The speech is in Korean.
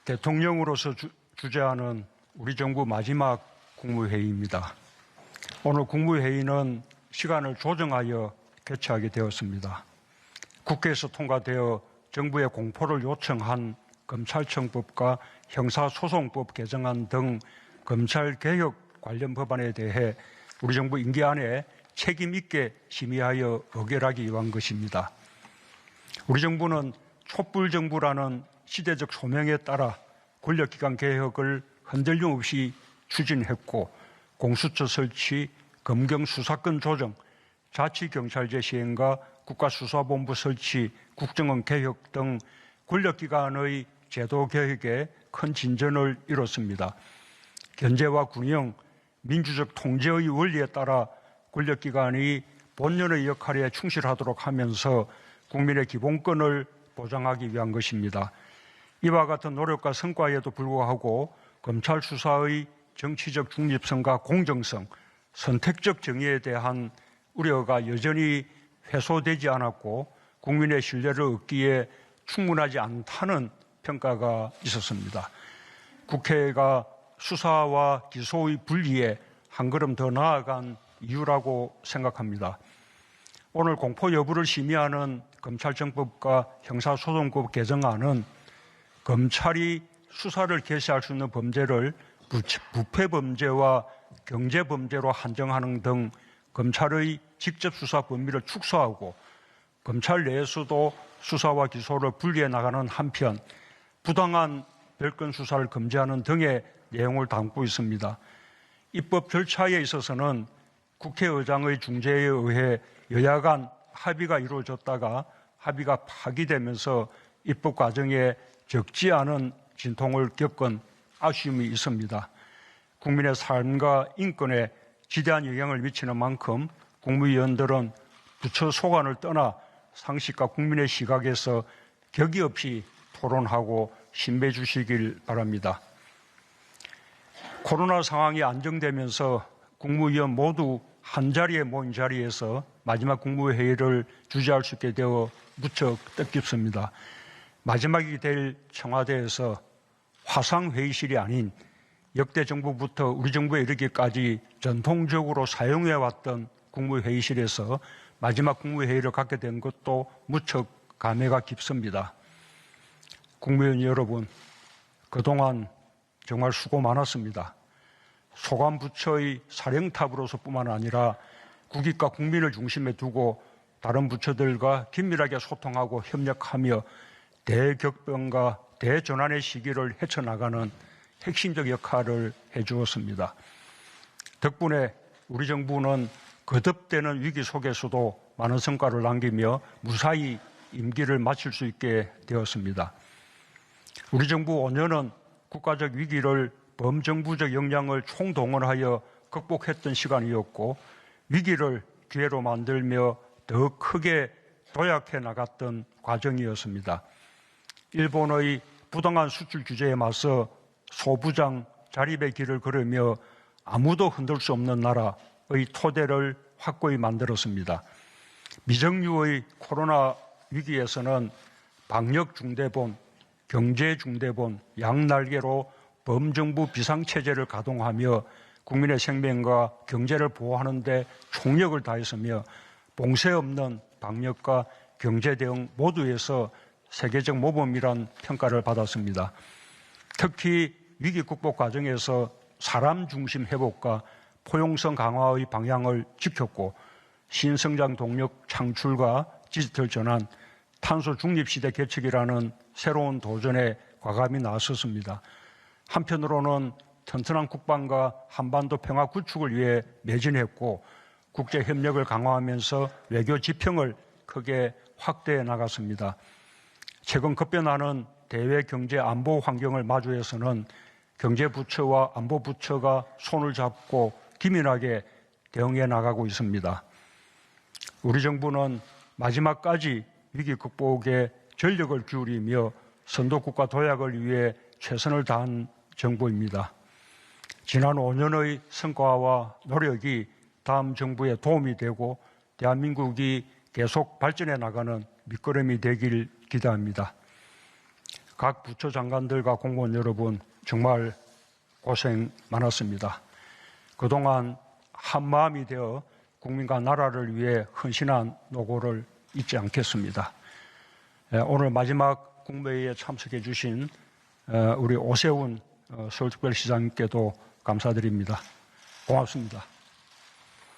대통령으로서 주재하는 우리 정부 마지막 국무회의입니다. 오늘 국무회의는 시간을 조정하여 개최하게 되었습니다. 국회에서 통과되어 정부에 공포를 요청한 검찰청법과 형사소송법 개정안 등 검찰개혁 관련 법안에 대해 우리 정부 임기 안에 책임 있게 심의하여 의결하기 위한 것입니다. 우리 정부는 촛불정부라는 시대적 소명에 따라 권력기관 개혁을 흔들림 없이 추진했고 공수처 설치, 검경수사권 조정, 자치경찰제 시행과 국가수사본부 설치, 국정원 개혁 등 권력기관의 제도 개혁에 큰 진전을 이뤘습니다. 견제와 군용, 민주적 통제의 원리에 따라 권력기관이 본연의 역할에 충실하도록 하면서 국민의 기본권을 보장하기 위한 것입니다. 이와 같은 노력과 성과에도 불구하고 검찰 수사의 정치적 중립성과 공정성, 선택적 정의에 대한 우려가 여전히 해소되지 않았고 국민의 신뢰를 얻기에 충분하지 않다는 평가가 있었습니다. 국회가 수사와 기소의 분리에 한 걸음 더 나아간 이유라고 생각합니다. 오늘 공포 여부를 심의하는 검찰청법과 형사소송법 개정안은 검찰이 수사를 개시할 수 있는 범죄를 부패범죄와 경제범죄로 한정하는 등 검찰의 직접 수사 범위를 축소하고 검찰 내에서도 수사와 기소를 분리해 나가는 한편 부당한 별건 수사를 금지하는 등의 내용을 담고 있습니다. 입법 절차에 있어서는 국회의장의 중재에 의해 여야 간 합의가 이루어졌다가 합의가 파기되면서 입법 과정에 적지 않은 진통을 겪은 아쉬움이 있습니다. 국민의 삶과 인권에 지대한 영향을 미치는 만큼 국무위원들은 부처 소관을 떠나 상식과 국민의 시각에서 격의 없이 토론하고 신뢰해 주시길 바랍니다. 코로나 상황이 안정되면서 국무위원 모두 한자리에 모인 자리에서 마지막 국무회의를 주재할 수 있게 되어 무척 뜻깊습니다. 마지막이 될 청와대에서 화상회의실이 아닌 역대 정부부터 우리 정부에 이르기까지 전통적으로 사용해왔던 국무회의실에서 마지막 국무회의를 갖게 된 것도 무척 감회가 깊습니다. 국무위원 여러분, 그동안 정말 수고 많았습니다. 소관부처의 사령탑으로서뿐만 아니라 국익과 국민을 중심에 두고 다른 부처들과 긴밀하게 소통하고 협력하며 대격변과 대전환의 시기를 헤쳐나가는 핵심적 역할을 해주었습니다. 덕분에 우리 정부는 거듭되는 위기 속에서도 많은 성과를 남기며 무사히 임기를 마칠 수 있게 되었습니다. 우리 정부 5년은 국가적 위기를 범정부적 역량을 총동원하여 극복했던 시간이었고 위기를 기회로 만들며 더 크게 도약해 나갔던 과정이었습니다. 일본의 부당한 수출 규제에 맞서 소부장 자립의 길을 걸으며 아무도 흔들 수 없는 나라의 토대를 확고히 만들었습니다. 미정유의 코로나 위기에서는 방역 중대본, 경제 중대본, 양날개로 범정부 비상체제를 가동하며 국민의 생명과 경제를 보호하는 데 총력을 다했으며 봉쇄 없는 방역과 경제 대응 모두에서 세계적 모범이란 평가를 받았습니다. 특히 위기 극복 과정에서 사람 중심 회복과 포용성 강화의 방향을 지켰고 신성장 동력 창출과 디지털 전환, 탄소 중립 시대 개척이라는 새로운 도전에 과감히 나섰습니다. 한편으로는 튼튼한 국방과 한반도 평화 구축을 위해 매진했고 국제 협력을 강화하면서 외교 지평을 크게 확대해 나갔습니다. 최근 급변하는 대외 경제 안보 환경을 마주해서는 경제부처와 안보부처가 손을 잡고 기민하게 대응해 나가고 있습니다. 우리 정부는 마지막까지 위기 극복에 전력을 기울이며 선도국가 도약을 위해 최선을 다한 정부입니다. 지난 5년의 성과와 노력이 다음 정부에 도움이 되고 대한민국이 계속 발전해 나가는 밑거름이 되길 기대합니다. 각 부처 장관들과 공무원 여러분 정말 고생 많았습니다. 그동안 한마음이 되어 국민과 나라를 위해 헌신한 노고를 잊지 않겠습니다. 오늘 마지막 국무회의에 참석해 주신 우리 오세훈 서울특별시장님께도 감사드립니다. 고맙습니다.